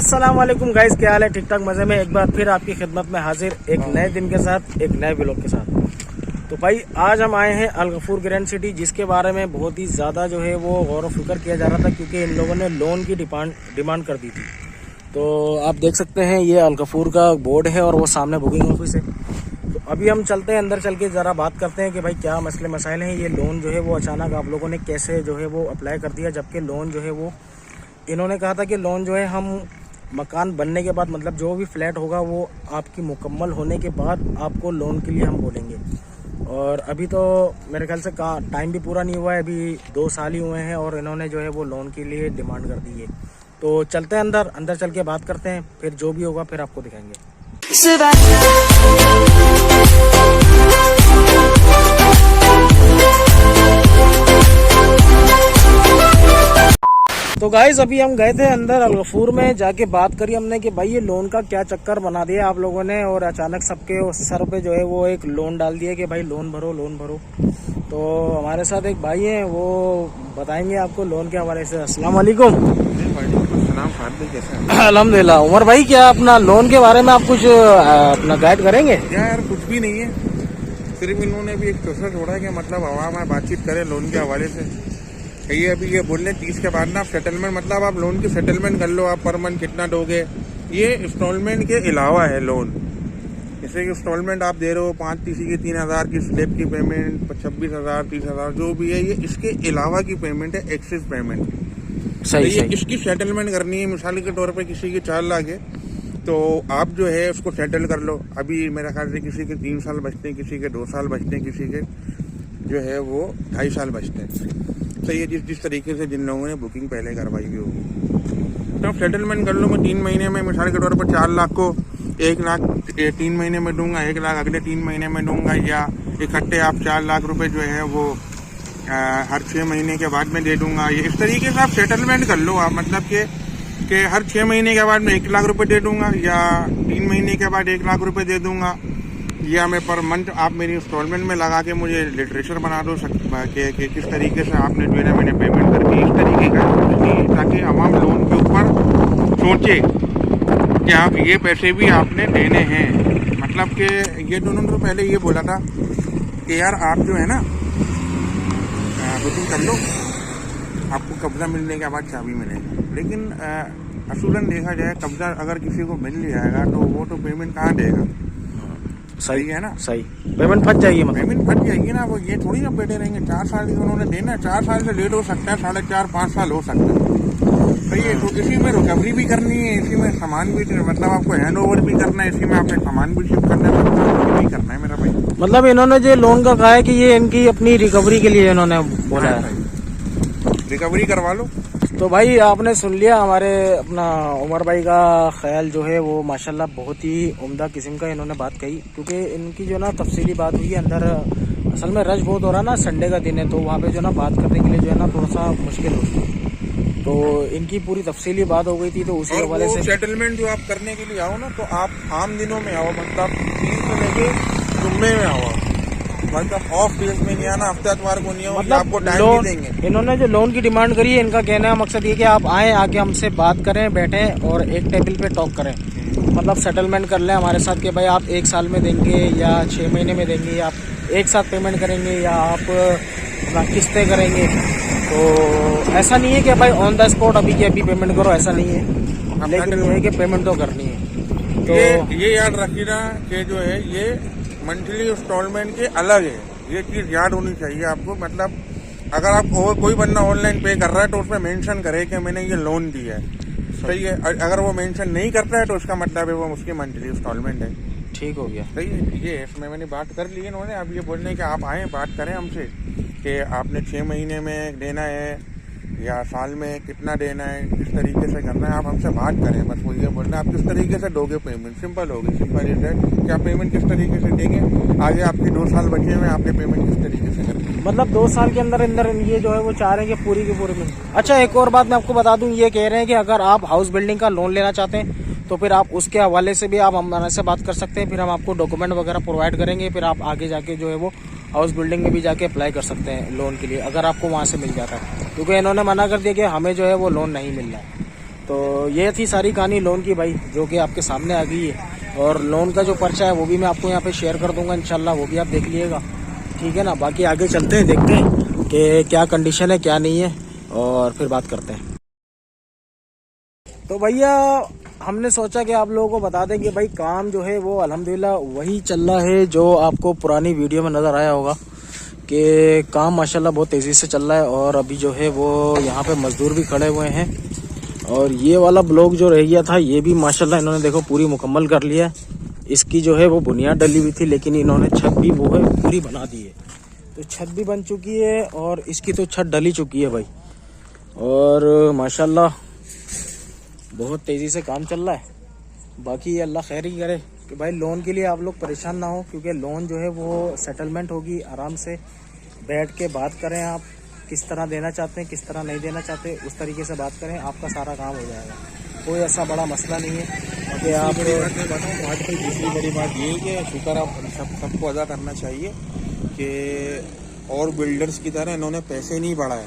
अस्सलाम वालेकुम गाइस, क्या हाल है? ठीक ठाक मज़े में एक बार फिर आपकी खिदमत में हाजिर एक नए दिन के साथ, एक नए व्लॉग के साथ। तो भाई आज हम आए हैं अल गफूर ग्रैंड सिटी, जिसके बारे में बहुत ही ज़्यादा जो है वो गौर व फिक्र किया जा रहा था, क्योंकि इन लोगों ने लोन की डिमांड कर दी थी। तो आप देख सकते हैं ये अल गफूर का बोर्ड है और वो सामने बुकिंग ऑफिस है। तो अभी हम चलते हैं अंदर, चल के ज़रा बात करते हैं कि भाई क्या मसले मसाइल हैं। ये लोन जो है वो अचानक आप लोगों ने कैसे जो है वो अप्लाई कर दिया, जबकि लोन जो है वो इन्होंने कहा था कि लोन जो है हम मकान बनने के बाद, मतलब जो भी फ्लैट होगा वो आपकी मुकम्मल होने के बाद आपको लोन के लिए हम बोलेंगे। और अभी तो मेरे ख्याल से टाइम भी पूरा नहीं हुआ है, अभी 2 साल ही हुए हैं और इन्होंने जो है वो लोन के लिए डिमांड कर दी है। तो चलते हैं अंदर चल के बात करते हैं, फिर जो भी होगा फिर आपको दिखाएंगे। तो गाइस अभी हम गए थे अंदर अल गफूर में, जाके बात करी हमने कि भाई ये लोन का क्या चक्कर बना दिया आप लोगों ने, और अचानक सबके सर पे जो है वो एक लोन डाल दिया कि भाई लोन भरो। तो हमारे साथ एक भाई हैं, वो बताएंगे आपको लोन के हवाले से। अस्सलाम वालेकुम। अल्हम्दुलिल्लाह। उमर भाई, क्या अपना लोन के बारे में आप कुछ अपना गाइड करेंगे? यार कुछ भी नहीं है, सिर्फ इन्होंने भी एक प्रोसेस छोड़ा है कि मतलब आवाम में बातचीत करें लोन के हवाले से। ये अभी ये बोल रहे 30 के बाद ना आप सेटलमेंट, मतलब आप लोन की सेटलमेंट कर लो, आप पर मंथ कितना दोगे। ये इंस्टॉलमेंट के अलावा है लोन। जैसे कि इंस्टॉलमेंट आप दे रहे हो 5 किसी की 3,000 की स्लैब की पेमेंट, 26,000 30,000 जो भी है, ये इसके अलावा की पेमेंट है, एक्सेस पेमेंट। सही। इसकी सेटलमेंट करनी है। मिसाल के तौर पे किसी की 4 लाख है तो आप जो है उसको सेटल कर लो। अभी मेरा ख्याल से किसी के 3 साल बचते हैं, किसी के 2 साल बचते हैं, किसी के जो है वो 2.5 साल बचते हैं। तो ये जिस तरीके से जिन लोगों ने बुकिंग पहले करवाई हुई होगी, तो आप सेटलमेंट कर लो। मैं 3 महीने में मिसाल के तौर पर 4 लाख को 1 लाख 3 महीने में दूंगा, 1 लाख अगले 3 महीने में दूंगा, या इकट्ठे आप 4 लाख रुपए जो है वो हर 6 महीने के बाद में दे दूंगा। ये इस तरीके से आप सेटलमेंट कर लो। आप मतलब कि हर 6 महीने के बाद में 1 लाख रुपए दे दूंगा, या 3 महीने के बाद 1 लाख रुपए दे दूंगा, या मैं पर मंथ आप मेरी इंस्टॉलमेंट में लगा के मुझे लिटरेचर बना दो कि किस तरीके से आपने जो है मैंने पेमेंट कर दी। इस तरीके का, ताकि आवाम लोन के ऊपर सोचे कि आप ये पैसे भी आपने देने हैं। मतलब कि ये दोनों तो पहले ये बोला था कि यार आप जो है ना बुकिंग कर लो, आपको कब्जा मिलने के बाद चाबी मिलेगी। लेकिन असूलन देखा जाए, कब्जा अगर किसी को मिल जाएगा तो वो तो पेमेंट कहाँ देगा? सही है ना? सही। पेमेंट फंस जाएगी, मतलब पेमेंट फंस जाएगी ना। वो ये थोड़ी ना बैठे रहेंगे। 4 साल की उन्होंने देना है, 4 साल से लेट हो सकता है, 4.5-5 साल हो सकता है। सही है। तो इसी में रिकवरी भी करनी है, इसी में सामान भी, मतलब आपको हैंड ओवर भी करना है, इसी में आपने सामान भी शिफ्ट करना है, भी करना है मेरा भाई। मतलब इन्होंने जो लोन का कहा है कि ये इनकी अपनी रिकवरी के लिए इन्होंने बोला है, रिकवरी करवा लो। तो भाई आपने सुन लिया हमारे अपना उमर भाई का ख्याल जो है वो माशाल्लाह बहुत ही उम्दा किस्म का इन्होंने बात कही, क्योंकि इनकी जो ना तफसीली बात हुई है अंदर। असल में रश बहुत हो रहा ना, संडे का दिन है, तो वहाँ पे जो ना बात करने के लिए जो है ना थोड़ा सा मुश्किल होती है। तो इनकी पूरी तफसीली बात हो गई थी, तो उसी हवाले से सेटलमेंट जो आप करने के लिए आओ ना, तो आप आम दिनों में आओ, मतलब 3 से लेके जुम्मे में आओ, मतलब ऑफ डेज में नहीं आना, हफ्ते इतवार को नहीं आओ, मतलब आपको टाइम नहीं देंगे। इन्होंने जो लोन की डिमांड करी है, इनका कहने का मकसद ये कि आप आए, आके हमसे बात करें, बैठें और एक टेबल पे टॉक करें, मतलब सेटलमेंट कर लें हमारे साथ कि भाई आप 1 साल में देंगे या 6 महीने में देंगे, या आप एक साथ पेमेंट करेंगे, या आप अपना किस्तें करेंगे। तो ऐसा नहीं है कि भाई ऑन द स्पॉट अभी की अभी पेमेंट करो, ऐसा नहीं है, लेकिन ये है कि पेमेंट तो करनी है। तो ये याद रखिएगा कि जो है ये मंथली इंस्टॉलमेंट के अलग है, ये चीज याद होनी चाहिए आपको। मतलब अगर आप कोई बंदा ऑनलाइन पे कर रहा है तो उसमें मेंशन करे कि मैंने ये लोन दिया है, सही है। अगर वो मेंशन नहीं करता है तो उसका मतलब है वो उसकी मंथली इंस्टॉलमेंट है। ठीक हो गया, सही है। ये इसमें मैंने बात कर ली इन्होंने। अब ये बोलने कि आप आए बात करें हमसे कि आपने 6 महीने में देना है या साल में कितना देना है, किस तरीके से करना है, आप हमसे बात करें। बस वो ये बोलना आप किस तरीके से दोगे पेमेंट, सिंपल होगी, सिंपल इज दैट कि आप पेमेंट किस तरीके से देंगे। आगे आपकी 2 साल बचे हुए, आपके पेमेंट किस तरीके से करेंगे। मतलब 2 साल के अंदर अंदर ये जो है वो चाह रहे हैं कि पूरी की पूरी मिल। अच्छा, एक और बात मैं आपको बता दूं, ये कह रहे हैं कि अगर आप हाउस बिल्डिंग का लोन लेना चाहते हैं तो फिर आप उसके हवाले से भी आप हमारे से बात कर सकते हैं, फिर हम आपको डॉक्यूमेंट वगैरह प्रोवाइड करेंगे, फिर आप आगे जाके जो है वो हाउस बिल्डिंग में भी जाके अप्लाई कर सकते हैं लोन के लिए, अगर आपको वहाँ से मिल जाता है, क्योंकि इन्होंने मना कर दिया कि हमें जो है वो लोन नहीं मिल रहा है। तो ये थी सारी कहानी लोन की भाई, जो कि आपके सामने आ गई है। और लोन का जो पर्चा है वो भी मैं आपको यहाँ पे शेयर कर दूंगा इंशाल्लाह, वो भी आप देख लीजिएगा, ठीक है ना। बाकी आगे चलते हैं, देखते हैं कि क्या कंडीशन है क्या नहीं है, और फिर बात करते हैं। तो भैया हमने सोचा कि आप लोगों को बता दें कि भाई काम जो है वो अल्हम्दुलिल्लाह वही चल रहा है जो आपको पुरानी वीडियो में नज़र आया होगा कि काम माशाल्लाह बहुत तेज़ी से चल रहा है। और अभी जो है वो यहाँ पे मजदूर भी खड़े हुए हैं। और ये वाला ब्लॉक जो रह गया था ये भी माशाल्लाह इन्होंने देखो पूरी मुकम्मल कर लिया है। इसकी जो है वो बुनियाद डली हुई थी, लेकिन इन्होंने छत भी वो है पूरी बना दी है। तो छत भी बन चुकी है और इसकी तो छत डली चुकी है भाई। और माशाल्लाह बहुत तेज़ी से काम चल रहा है। बाकी अल्लाह खैर ही करे कि भाई लोन के लिए आप लोग परेशान ना हो, क्योंकि लोन जो है वो सेटलमेंट होगी, आराम से बैठ के बात करें, आप किस तरह देना चाहते हैं किस तरह नहीं देना चाहते उस तरीके से बात करें, आपका सारा काम हो जाएगा। कोई ऐसा बड़ा मसला नहीं है कि आप दूसरी बड़ी बात ये है कि शुक्र आप सबको अदा करना चाहिए कि और बिल्डर्स की तरह इन्होंने पैसे नहीं बढ़ाए।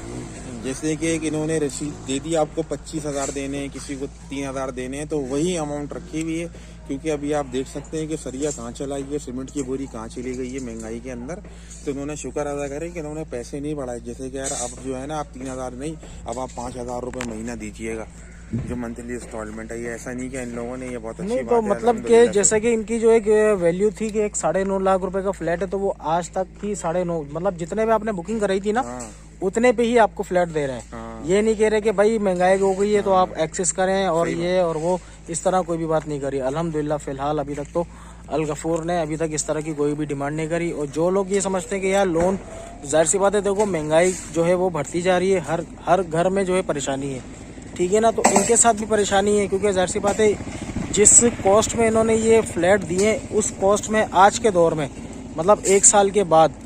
जैसे कि इन्होंने रसीद दे दी आपको 25,000 देने हैं, किसी को 3,000 देने हैं, तो वही अमाउंट रखी हुई है। क्योंकि अभी आप देख सकते हैं कि सरिया कहाँ चलाई है, सीमेंट की बोरी कहाँ चली गई है महंगाई के अंदर। तो इन्होंने शुक्र अदा करें कि इन्होंने पैसे नहीं बढ़ाए। जैसे कि यार अब जो है ना, आप 3,000 नहीं, अब आप 5,000 रुपये महीना दीजिएगा जो मंथली इंस्टॉलमेंट है। ये ऐसा नहीं कि इन लोगों ने, ये बहुत अच्छी नहीं, तो मतलब कि जैसे कि इनकी जो एक वैल्यू थी कि एक 9.5 लाख रुपए का फ्लैट है, तो वो आज तक ही 9.5 मतलब जितने भी आपने बुकिंग कराई थी ना, उतने पे ही आपको फ्लैट दे रहे हैं। ये नहीं कह रहे कि भाई महंगाई हो गई है तो आप एक्सेस करें और ये और वो, इस तरह कोई भी बात नहीं करी। अल्हम्दुलिल्लाह फिलहाल अभी तक तो अल गफूर ने अभी तक इस तरह की कोई भी डिमांड नहीं करी। और जो लोग ये समझते हैं कि यार लोन, जाहिर सी बात है, देखो महंगाई जो है वो बढ़ती जा रही है, हर घर में जो है परेशानी है, ठीक है ना। तो इनके साथ भी परेशानी है, क्योंकि जाहिर सी बात है जिस कॉस्ट में इन्होंने ये फ्लैट दिए उस कॉस्ट में आज के दौर में मतलब 1 साल के बाद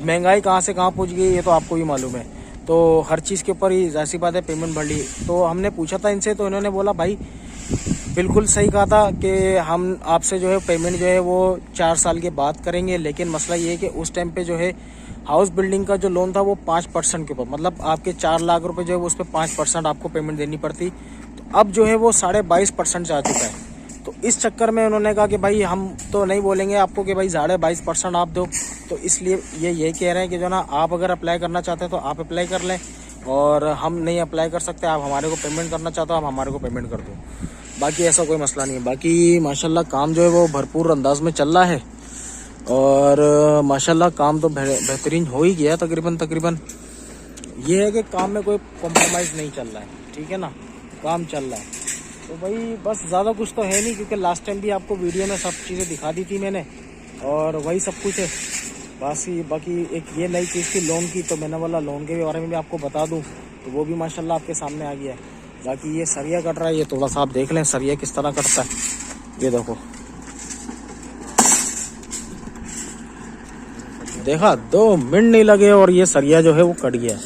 महंगाई कहाँ से कहाँ पहुँच गई ये तो आपको भी मालूम है। तो हर चीज़ के ऊपर ही जाहिर सी बात है पेमेंट बढ़ी। तो हमने पूछा था इनसे, तो इन्होंने बोला भाई बिल्कुल सही कहा था कि हम आपसे जो है पेमेंट जो है वो 4 साल के बाद करेंगे। लेकिन मसला ये है कि उस टाइम पे जो है हाउस बिल्डिंग का जो लोन था वो 5% के ऊपर, मतलब आपके 4 लाख रुपए जो है उस पर 5% आपको पेमेंट देनी पड़ती। तो अब जो है वो 22.5% से आ चुका है। तो इस चक्कर में उन्होंने कहा कि भाई हम तो नहीं बोलेंगे आपको कि भाई 22.5% आप दो। तो इसलिए ये यही कह रहे हैं कि जो ना, आप अगर अप्लाई करना चाहते हैं तो आप अप्लाई कर लें, और हम नहीं अप्लाई कर सकते, आप हमारे को पेमेंट करना चाहते हो आप हमारे को पेमेंट कर दो। बाकी ऐसा कोई मसला नहीं है। बाकी माशाल्लाह काम जो है वो भरपूर अंदाज में चल रहा है। और माशाल्लाह काम तो बेहतरीन हो ही गया तकरीबन। ये है कि काम में कोई कॉम्प्रोमाइज़ नहीं चल रहा है, ठीक है ना, काम चल रहा है। तो भाई बस ज़्यादा कुछ तो है नहीं, क्योंकि लास्ट टाइम भी आपको वीडियो में सब चीज़ें दिखा दी थी मैंने, और वही सब कुछ है। बाकी एक ये नई चीज़ थी लोन की, तो मैंने बोला लोन के बारे में भी आपको बता दूँ, तो वो भी माशाल्लाह आपके सामने आ गया है। बाकी ये सरिया कट रहा है, ये थोड़ा सा आप देख लें सरिया किस तरह कटता है। ये देखो, देखा 2 मिनट नहीं लगे और ये सरिया जो है वो कट गया।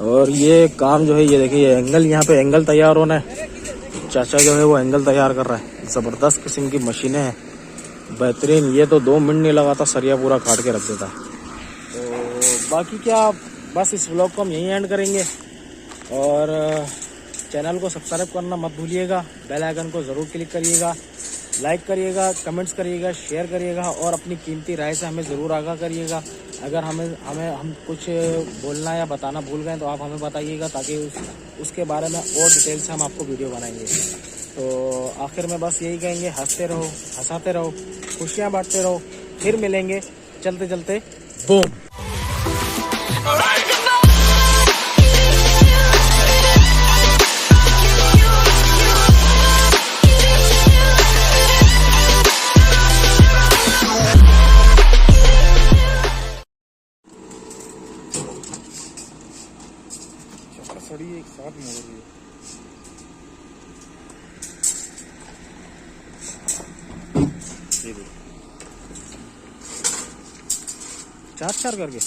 और ये काम जो है ये देखिए, एंगल यहाँ पे एंगल तैयार होना है। चाचा जो है वो एंगल तैयार कर रहा है। ज़बरदस्त किस्म की मशीनें हैं, बेहतरीन। ये तो 2 मिनट नहीं लगाता, सरिया पूरा काट के रख देता है। तो बाकी क्या, बस इस व्लॉग को हम यहीं एंड करेंगे। और चैनल को सब्सक्राइब करना मत भूलिएगा, बेल आइकन को ज़रूर क्लिक करिएगा, लाइक करिएगा, कमेंट्स करिएगा, शेयर करिएगा, और अपनी कीमती राय से हमें ज़रूर आगाह करिएगा। अगर हम कुछ बोलना या बताना भूल गए तो आप हमें बताइएगा, ताकि उसके बारे में और डिटेल से हम आपको वीडियो बनाएंगे। तो आखिर में बस यही कहेंगे, हंसते रहो, हंसाते रहो, खुशियाँ बांटते रहो। फिर मिलेंगे चलते चलते बूम। सड़ी एक साथ मोड़ रही है। चार करके